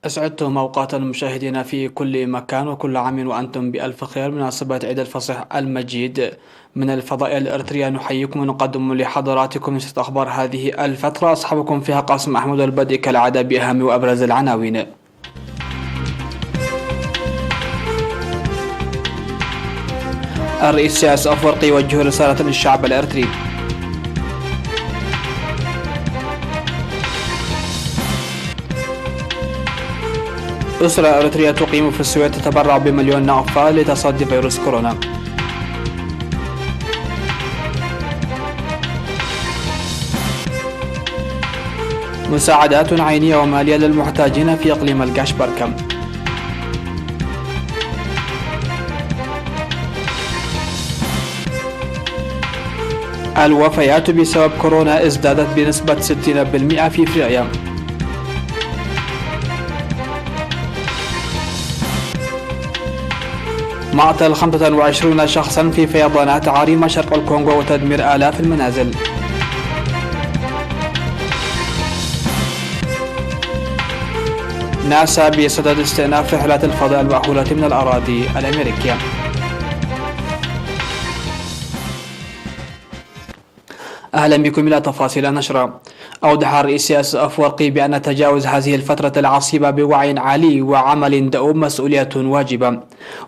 أسعدتم أوقات المشاهدين في كل مكان وكل عام وأنتم بألف خير بمناسبة عيد الفصح المجيد. من الفضائية الإريترية نحييكم ونقدم لحضراتكم نشرة أخبار هذه الفترة، أصحابكم فيها قاسم أحمد، والبدء كالعادة بأهم وأبرز العناوين. الرئيس سياس أفورقي يوجه رسالة للشعب الإريتري. أسرة إريترية تقيم في السويد تتبرع بمليون نقفة لتصدي فيروس كورونا. مساعدات عينية ومالية للمحتاجين في إقليم القشبركم. الوفيات بسبب كورونا ازدادت بنسبة 60% في إفريقيا. مقتل 25 شخصا في فيضانات عارمة شرق الكونغو وتدمير آلاف المنازل. ناسا بصدد استئناف رحلات الفضاء المأهولة من الأراضي الأمريكية. أهلا بكم إلى تفاصيل النشرة. أوضح الرئيس سياس أفورقي بأن تجاوز هذه الفترة العصيبة بوعي عالي وعمل دؤوب مسؤولية واجبة.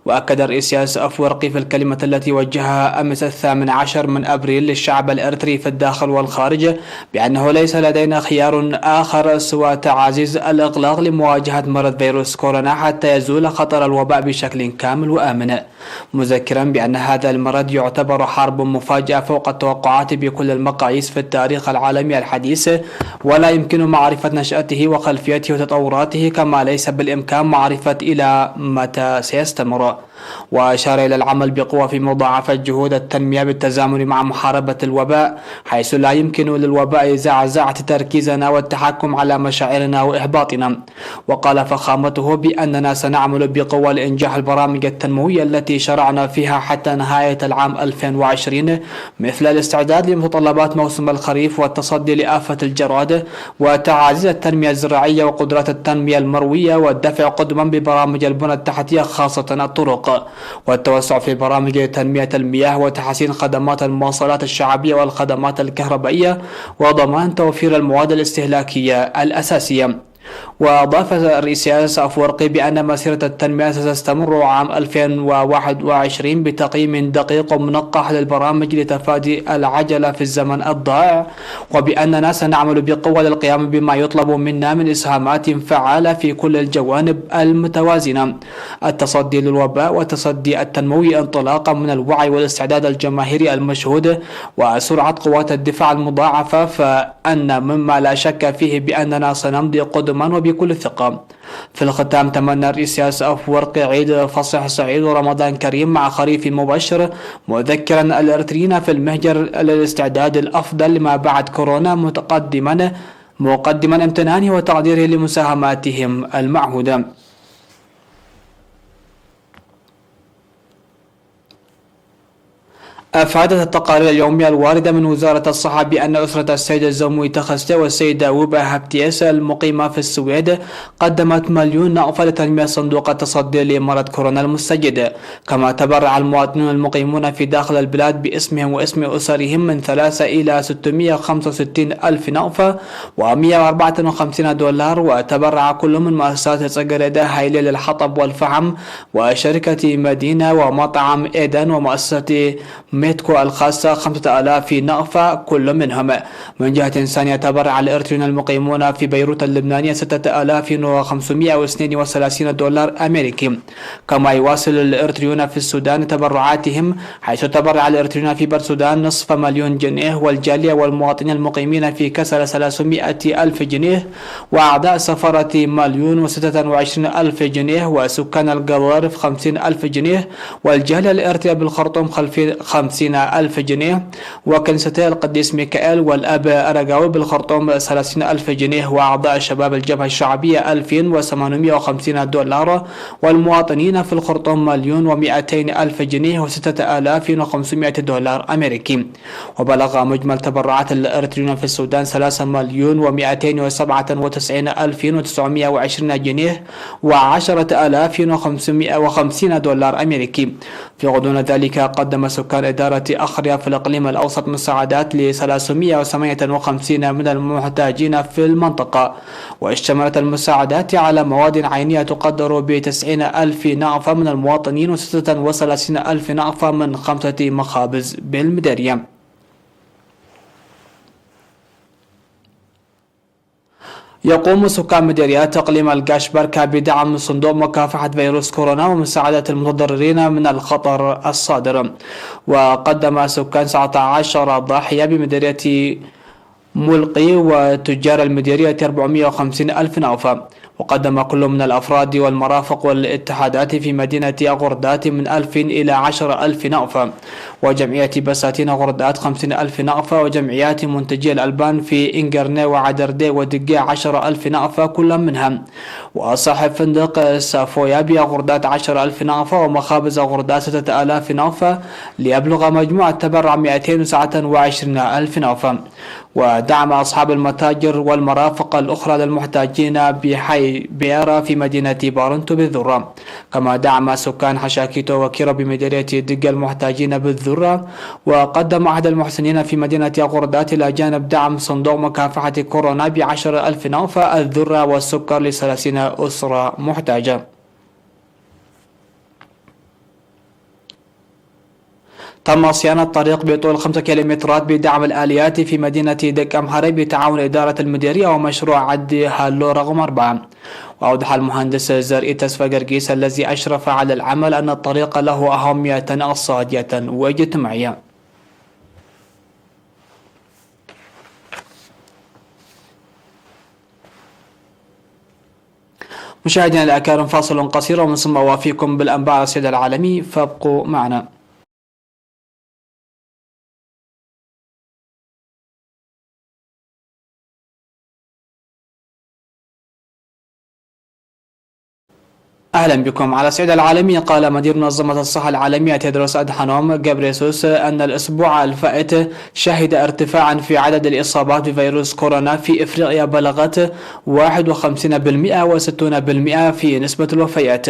وأكد الرئيس سياس أفورقي في الكلمة التي وجهها أمس 18 من أبريل للشعب الإريتري في الداخل والخارج بأنه ليس لدينا خيار آخر سوى تعزيز الإغلاق لمواجهة مرض فيروس كورونا حتى يزول خطر الوباء بشكل كامل وآمن، مذكرا بأن هذا المرض يعتبر حرب مفاجئة فوق التوقعات بكل المقاييس في التاريخ العالمي الحديث، ولا يمكن معرفة نشأته وخلفيته وتطوراته، كما ليس بالإمكان معرفة إلى متى سيستمر. وأشار إلى العمل بقوة في مضاعفة جهود التنمية بالتزامن مع محاربة الوباء، حيث لا يمكن للوباء زعزعة تركيزنا والتحكم على مشاعرنا وإحباطنا. وقال فخامته بأننا سنعمل بقوة لإنجاح البرامج التنموية التي شرعنا فيها حتى نهاية العام 2020، مثل الاستعداد لمتطلبات موسم الخريف والتصدي لآفة الجراد وتعزيز التنمية الزراعية وقدرات التنمية المروية والدفع قدما ببرامج البنى التحتية خاصة الطرق، والتوسع في برامج تنمية المياه وتحسين خدمات المواصلات الشعبية والخدمات الكهربائية وضمان توفير المواد الاستهلاكية الأساسية. وأضاف الرئيس سياس أفورقي بأن مسيرة التنمية ستستمر عام 2021 بتقييم دقيق ومنقح للبرامج لتفادي العجلة في الزمن الضائع، وبأننا سنعمل بقوة للقيام بما يطلب منا من إسهامات فعالة في كل الجوانب المتوازنة: التصدي للوباء والتصدي التنموي انطلاقا من الوعي والاستعداد الجماهيري المشهود وسرعة قوات الدفاع المضاعفة، فأن مما لا شك فيه بأننا سنمضي قدما وبكل ثقة. في الختام تمنى الرئيس سياس أفورقي عيد فصح سعيد ورمضان كريم مع خريف مبشر، مذكرا الإريتريين في المهجر للاستعداد الأفضل لما بعد كورونا، مقدما امتنانه وتقديره لمساهماتهم المعهودة. أفادت التقارير اليومية الواردة من وزارة الصحة بأن أسرة السيد الزموي تخستي والسيدة ووبا هابتيس المقيمة في السويد قدمت مليون نقفة لتنمية صندوق التصدي لمرض كورونا المستجد. كما تبرع المواطنون المقيمون في داخل البلاد باسمهم واسم أسرهم من 3 إلى 665 ألف نقفة و154 دولار. وتبرع كل من مؤسسات صقردة هايلي للحطب والفحم وشركة مدينة ومطعم إيدن ومؤسسة ميتكو الخاصة 5000 نقفة كل منهم. من جهة ثانية تبرع الإريتريون المقيمون في بيروت اللبنانية 6532 دولار أمريكي. كما يواصل الإريتريون في السودان تبرعاتهم، حيث تبرع الإريتريون في برسودان نصف مليون جنيه، والجالية والمواطنين المقيمين في كسل 300 ألف جنيه، وأعضاء سفارة 126,000 جنيه، وسكان القوارف 50,000 جنيه، والجالية الإريترية بالخرطوم 50,000 جنيه، وكنيستي القديس ميكائيل والأب أرقاوي بالخرطوم 30,000 جنيه، وأعضاء شباب الجبهة الشعبية 2850 دولار، والمواطنين في الخرطوم 1,200,000 جنيه و6,500 دولار أمريكي. وبلغ مجمل تبرعات الإريتريين في السودان 3,297,920 جنيه و10,550 دولار أمريكي. في غضون ذلك قدم سكان إدارة أخريا في الإقليم الأوسط مساعدات ل 358 من المحتاجين في المنطقة، واشتملت المساعدات على مواد عينية تقدر ب90,000 نعفة من المواطنين و36,000 نعفة من 5 مخابز بالمديرية. يقوم سكان مديريات اقليم القاشبركة بدعم صندوق مكافحة فيروس كورونا ومساعدة المتضررين من الخطر الصادر. وقدم سكان 19 ضاحية بمديرية ملقي وتجار المديرية 450,000 نعفة. وقدم كل من الأفراد والمرافق والاتحادات في مدينة غردات من 1000 إلى 10,000 نعفة، وجمعية بساتين غردات 50,000 نعفة، وجمعيات منتجي الألبان في إنقرني وعدردي ودقيع 10,000 نعفة كل منها، وصاحب فندق سافويا بغردات 10,000 نعفة، ومخابز غردات 6,000 نعفة، ليبلغ مجموع التبرع 229,000 نعفة. ودعم أصحاب المتاجر والمرافق الأخرى للمحتاجين بحي بيارا في مدينة بارنتو بالذرة. كما دعم سكان حشاكيتو وكيرا بمديرية دقة المحتاجين بالذرة. وقدم أحد المحسنين في مدينة غردات إلى جانب دعم صندوق مكافحة كورونا ب10,000 نعفة الذرة والسكر ل30 أسرة محتاجة. تم صيانة طريق بطول 5 كيلومترات بدعم الآليات في مدينة دك أمهري بتعاون إدارة المديرية ومشروع عد هالو رقم 4. وأوضح المهندس زرقي تسفى قرقيس الذي أشرف على العمل أن الطريق له أهمية اقتصادية واجتماعية. مشاهدينا الأكارم، فاصل قصير ومن ثم أوافيكم بالأنباء على الصعيد العالمي، فابقوا معنا. أهلا بكم. على الصعيد العالمي، قال مدير منظمة الصحة العالمية تيدروس أدحانوم غابريسوس أن الأسبوع الفائت شهد ارتفاعا في عدد الإصابات بفيروس كورونا في إفريقيا بلغت 51% و60% في نسبة الوفيات.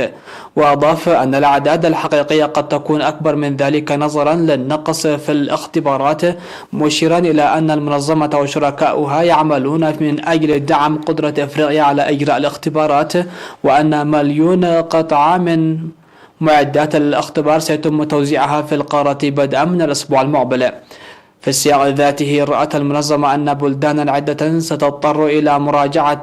وأضاف أن الأعداد الحقيقية قد تكون أكبر من ذلك نظرا للنقص في الاختبارات، مشيرا إلى أن المنظمة وشركاؤها يعملون من أجل دعم قدرة إفريقيا على إجراء الاختبارات، وأن مليون قطعة من معدات الاختبار سيتم توزيعها في القارة بدءا من الأسبوع المقبل. في السياق ذاته، رأت المنظمة أن بلدانا عدة ستضطر إلى مراجعة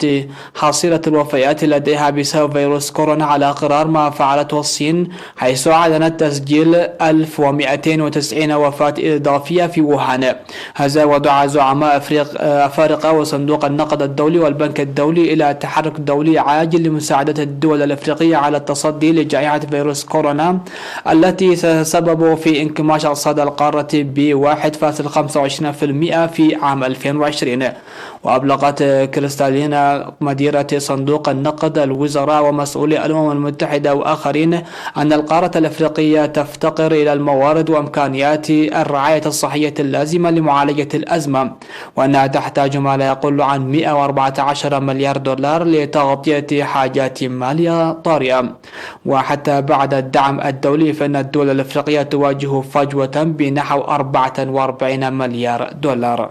حصيلة الوفيات لديها بسبب فيروس كورونا على غرار ما فعلته الصين، حيث أعلنت تسجيل 1290 وفاة إضافية في ووهان. هذا ودعا زعماء أفارقة وصندوق النقد الدولي والبنك الدولي إلى تحرك دولي عاجل لمساعدة الدول الأفريقية على التصدي لجائحة فيروس كورونا التي سبب في انكماش اقتصاد القارة ب 1.25% في عام 2020. وأبلغت كريستالينا مديرة صندوق النقد الوزراء ومسؤولي الأمم المتحدة وآخرين أن القارة الأفريقية تفتقر إلى الموارد وإمكانيات الرعاية الصحية اللازمة لمعالجة الأزمة، وأنها تحتاج ما لا يقل عن 114 مليار دولار لتغطية حاجات مالية طارئة. وحتى بعد الدعم الدولي فإن الدول الأفريقية تواجه فجوة بنحو 44 مليار دولار.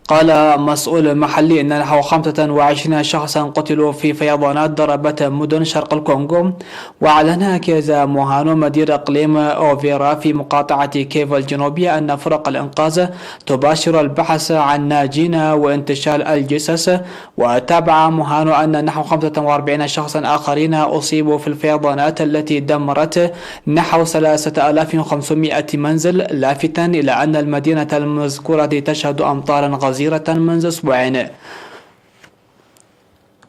قال مسؤول محلي أن نحو 25 شخصا قتلوا في فيضانات ضربت مدن شرق الكونغو. وأعلن كيزا موهانو مدير إقليم أوفيرا في مقاطعة كيفو الجنوبية أن فرق الإنقاذ تباشر البحث عن ناجين وانتشال الجثث. وتابع موهانو أن نحو 45 شخصا آخرين أصيبوا في الفيضانات التي دمرت نحو 3500 منزل، لافتا إلى أن المدينة المذكورة تشهد أمطارا غزيرة منذ أسبوعين.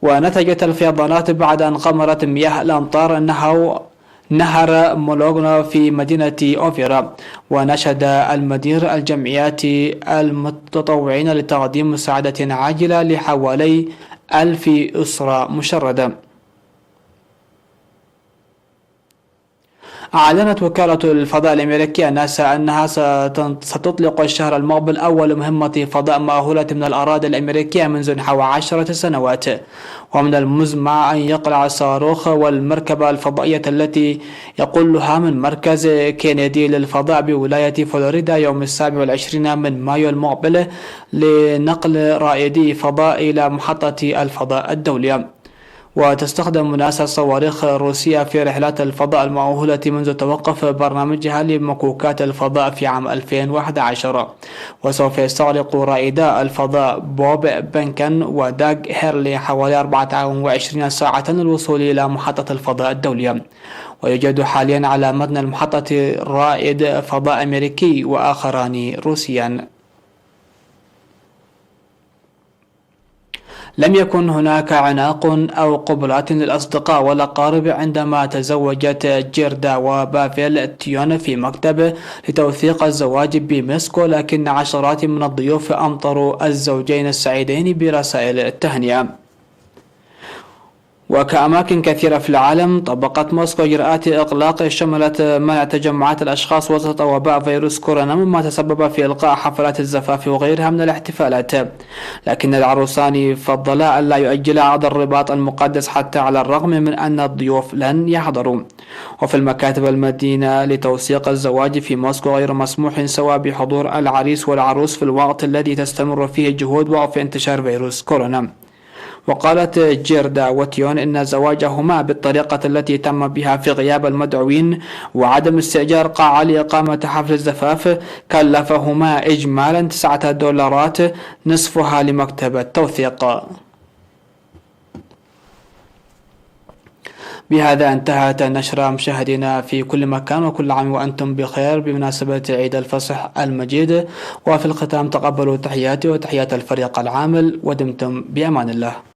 ونتجت الفيضانات بعد أن غمرت مياه الأمطار نهر مولوغنا في مدينة أوفيرا. ونشد المدير الجمعيات المتطوعين لتقديم مساعدة عاجلة لحوالي 1000 أسرة مشردة. أعلنت وكالة الفضاء الأمريكية ناسا أنها ستطلق الشهر المقبل أول مهمة فضاء مأهولة من الأراضي الأمريكية منذ نحو 10 سنوات. ومن المزمع أن يقلع الصاروخ والمركبة الفضائية التي يقلها من مركز كينيدي للفضاء بولاية فلوريدا يوم 27 من مايو المقبل لنقل رائدي فضاء إلى محطة الفضاء الدولية. وتستخدم ناسا صواريخ روسية في رحلات الفضاء المؤهلة منذ توقف برنامجها لمكوكات الفضاء في عام 2011. وسوف يستغرق رائدا الفضاء بوب بنكن وداغ هيرلي حوالي 24 ساعة للوصول إلى محطة الفضاء الدولية. ويوجد حاليا على متن المحطة رائد فضاء أمريكي وآخران روسيان. لم يكن هناك عناق أو قبلات للأصدقاء والأقارب عندما تزوجت جيردا وبافيل تيون في مكتب لتوثيق الزواج بموسكو، لكن عشرات من الضيوف أمطروا الزوجين السعيدين برسائل التهنئة. وكأماكن كثيرة في العالم طبقت موسكو إجراءات إغلاق شملت منع تجمعات الأشخاص وسط وباء فيروس كورونا، مما تسبب في إلغاء حفلات الزفاف وغيرها من الاحتفالات. لكن العروسان فضلا ألا يؤجلا عقد الرباط المقدس حتى على الرغم من أن الضيوف لن يحضروا. وفي المكاتب المدينة لتوثيق الزواج في موسكو غير مسموح سوى بحضور العريس والعروس في الوقت الذي تستمر فيه جهود وقف انتشار فيروس كورونا. وقالت جيردا وتيون إن زواجهما بالطريقة التي تم بها في غياب المدعوين وعدم استئجار قاعة لإقامة حفل الزفاف كلفهما إجمالا $9، نصفها لمكتب التوثيق. بهذا انتهت النشرة مشاهدينا في كل مكان، وكل عام وأنتم بخير بمناسبة عيد الفصح المجيد. وفي الختام تقبلوا تحياتي وتحيات الفريق العامل ودمتم بأمان الله.